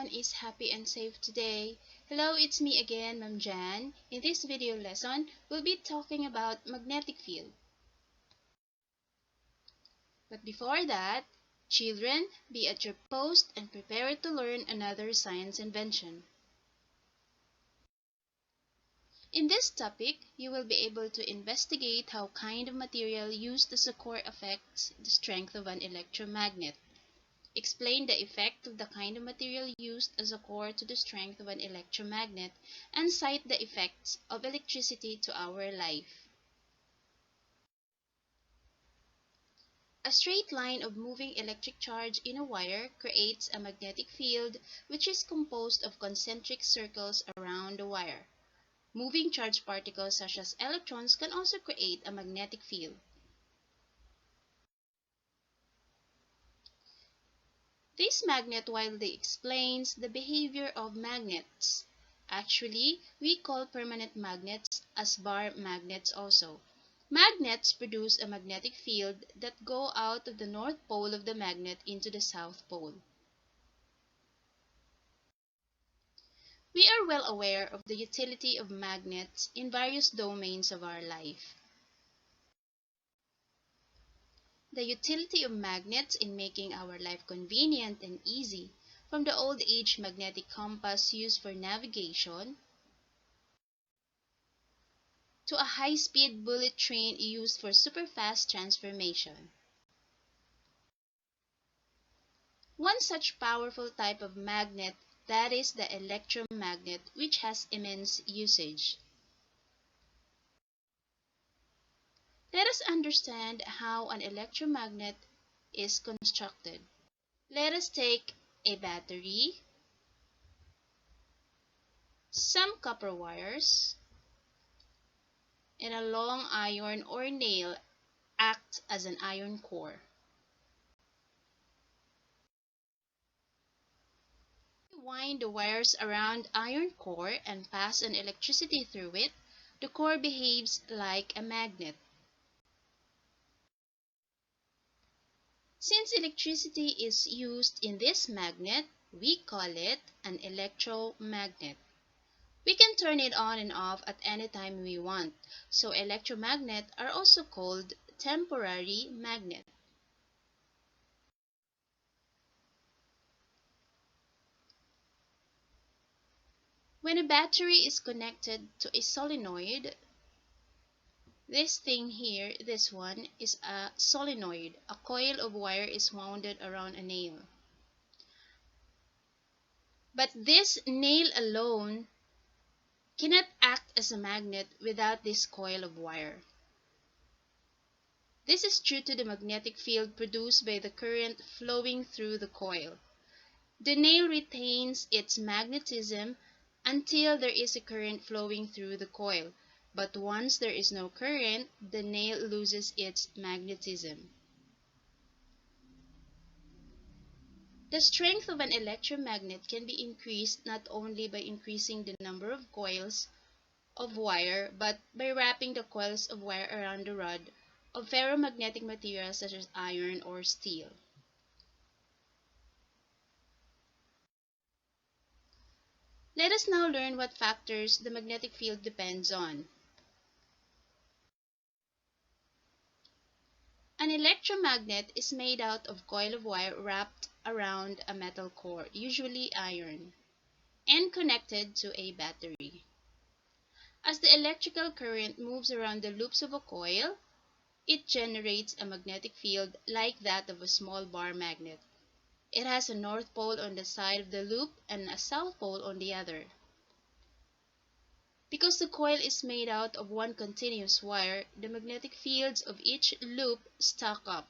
everyone is happy and safe today. Hello, it's me again, Ma'am Jan. In this video lesson, we'll be talking about magnetic field. But before that, children, be at your post and prepare to learn another science invention. In this topic, you will be able to investigate how kind of material used as a core affects the strength of an electromagnet. Explain the effect of the kind of material used as a core to the strength of an electromagnet, and cite the effects of electricity to our life. A straight line of moving electric charge in a wire creates a magnetic field which is composed of concentric circles around the wire. Moving charged particles such as electrons can also create a magnetic field. This magnet widely explains the behavior of magnets. Actually, we call permanent magnets as bar magnets also. Magnets produce a magnetic field that go out of the north pole of the magnet into the south pole. We are well aware of the utility of magnets in various domains of our life. The utility of magnets in making our life convenient and easy, from the old age magnetic compass used for navigation, to a high-speed bullet train used for superfast transformation. One such powerful type of magnet, that is the electromagnet, which has immense usage. Let us understand how an electromagnet is constructed. Let us take a battery, some copper wires, and a long iron or nail act as an iron core. If we wind the wires around iron core and pass an electricity through it, the core behaves like a magnet. Since electricity is used in this magnet, we call it an electromagnet. We can turn it on and off at any time we want, so electromagnets are also called temporary magnet. When a battery is connected to a solenoid, this thing here, this one, is a solenoid. A coil of wire is wound around a nail. But this nail alone cannot act as a magnet without this coil of wire. This is due to the magnetic field produced by the current flowing through the coil. The nail retains its magnetism until there is a current flowing through the coil, but once there is no current, the nail loses its magnetism. The strength of an electromagnet can be increased not only by increasing the number of coils of wire, but by wrapping the coils of wire around the rod of ferromagnetic materials such as iron or steel. Let us now learn what factors the magnetic field depends on. An electromagnet is made out of coil of wire wrapped around a metal core, usually iron, and connected to a battery. As the electrical current moves around the loops of a coil, it generates a magnetic field like that of a small bar magnet. It has a north pole on the side of the loop and a south pole on the other. Because the coil is made out of one continuous wire, the magnetic fields of each loop stack up,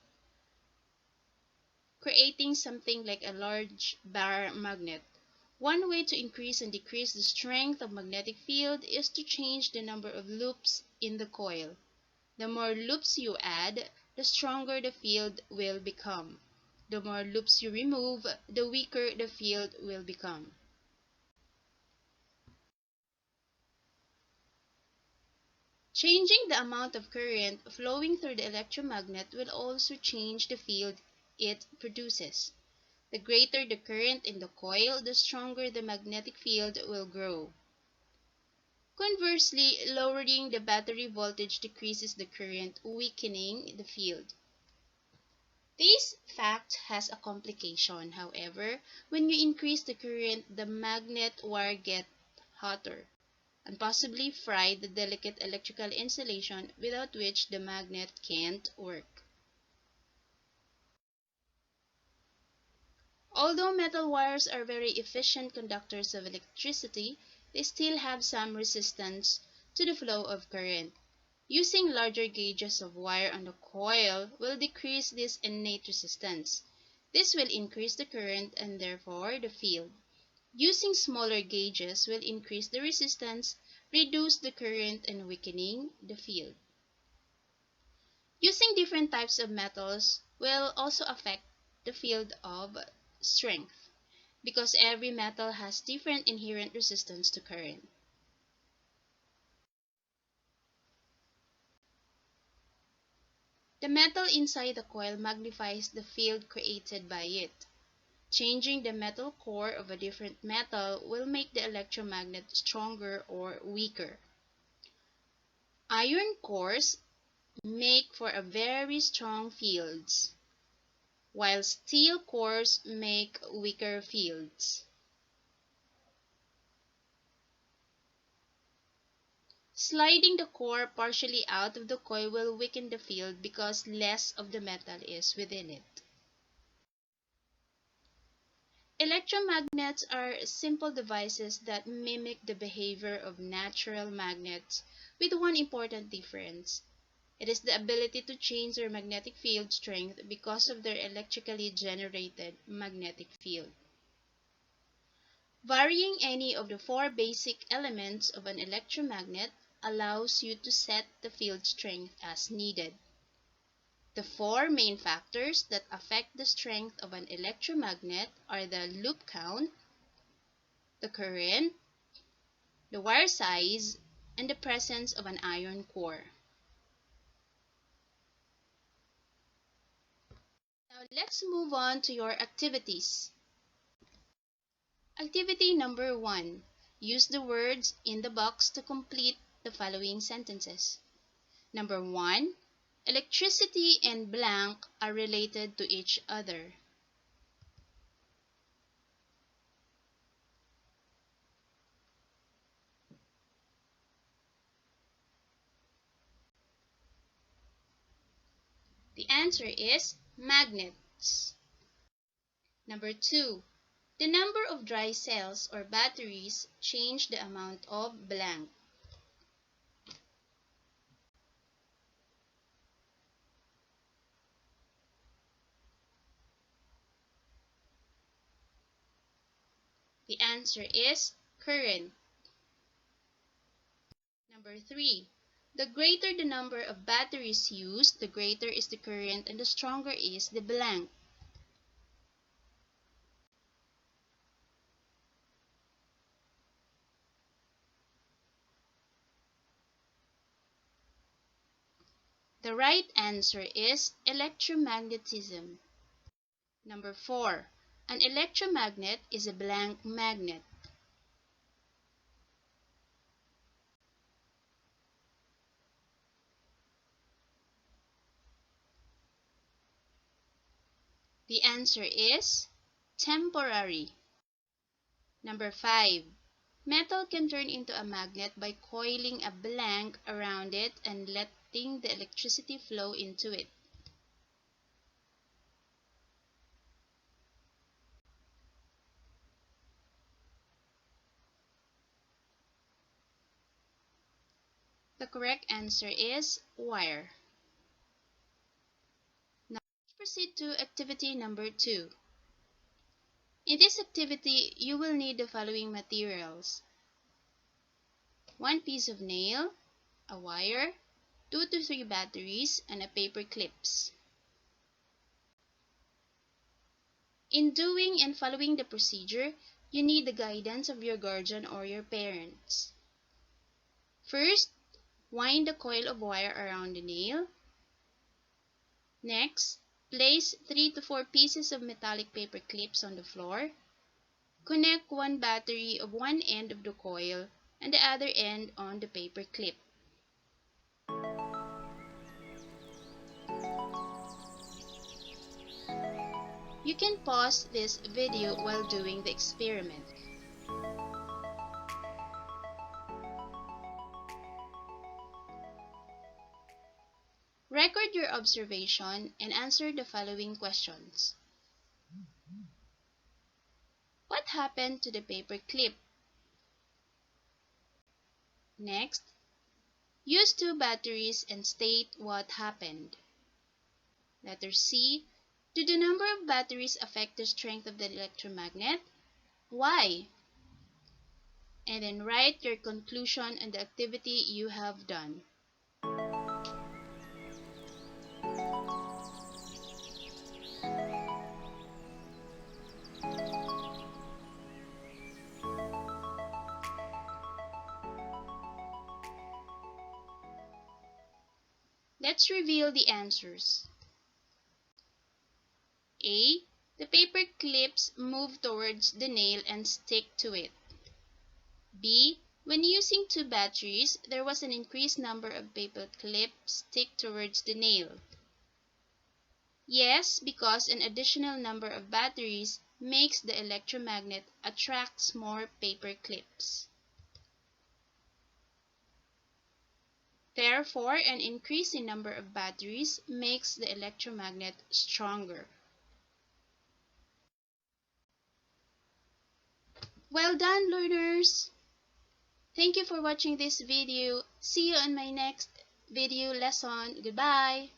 creating something like a large bar magnet. One way to increase and decrease the strength of magnetic field is to change the number of loops in the coil. The more loops you add, the stronger the field will become. The more loops you remove, the weaker the field will become. Changing the amount of current flowing through the electromagnet will also change the field it produces. The greater the current in the coil, the stronger the magnetic field will grow. Conversely, lowering the battery voltage decreases the current, weakening the field. This fact has a complication, however. When you increase the current, the magnet wire gets hotter and possibly fry the delicate electrical insulation without which the magnet can't work. Although metal wires are very efficient conductors of electricity, they still have some resistance to the flow of current. Using larger gauges of wire on the coil will decrease this innate resistance. This will increase the current and therefore the field. Using smaller gauges will increase the resistance, reduce the current, and weakening the field. Using different types of metals will also affect the field of strength, because every metal has different inherent resistance to current. The metal inside the coil magnifies the field created by it. Changing the metal core of a different metal will make the electromagnet stronger or weaker. Iron cores make for a very strong fields, while steel cores make weaker fields. Sliding the core partially out of the coil will weaken the field because less of the metal is within it. Electromagnets are simple devices that mimic the behavior of natural magnets with one important difference. It is the ability to change their magnetic field strength because of their electrically generated magnetic field. Varying any of the four basic elements of an electromagnet allows you to set the field strength as needed. The four main factors that affect the strength of an electromagnet are the loop count, the current, the wire size, and the presence of an iron core. Now let's move on to your activities. Activity number 1. Use the words in the box to complete the following sentences. Number 1. Electricity and blank are related to each other. The answer is magnets. Number 2. The number of dry cells or batteries change the amount of blank. The answer is current. Number 3. The greater the number of batteries used, the greater is the current and the stronger is the blank. The right answer is electromagnetism. Number 4. An electromagnet is a blank magnet. The answer is temporary. Number 5. Metal can turn into a magnet by coiling a blank around it and letting the electricity flow into it. The correct answer is wire. Now let's proceed to activity number 2. In this activity, you will need the following materials: one piece of nail, a wire, 2 to 3 batteries, and a paper clips. In doing and following the procedure, you need the guidance of your guardian or your parents. First, wind the coil of wire around the nail. Next, Place 3 to 4 pieces of metallic paper clips on the floor. Connect one battery of one end of the coil and the other end on the paper clip. You can pause this video while doing the experiment. Record your observation and answer the following questions. What happened to the paper clip? Next, use two batteries and state what happened. Letter C. Did the number of batteries affect the strength of the electromagnet? Why? And then write your conclusion on the activity you have done. Let's reveal the answers. A. The paper clips move towards the nail and stick to it. B. When using two batteries, there was an increased number of paper clips stick towards the nail. Yes, because an additional number of batteries makes the electromagnet attracts more paper clips. Therefore, an increase in number of batteries makes the electromagnet stronger. Well done, learners! Thank you for watching this video. See you on my next video lesson. Goodbye!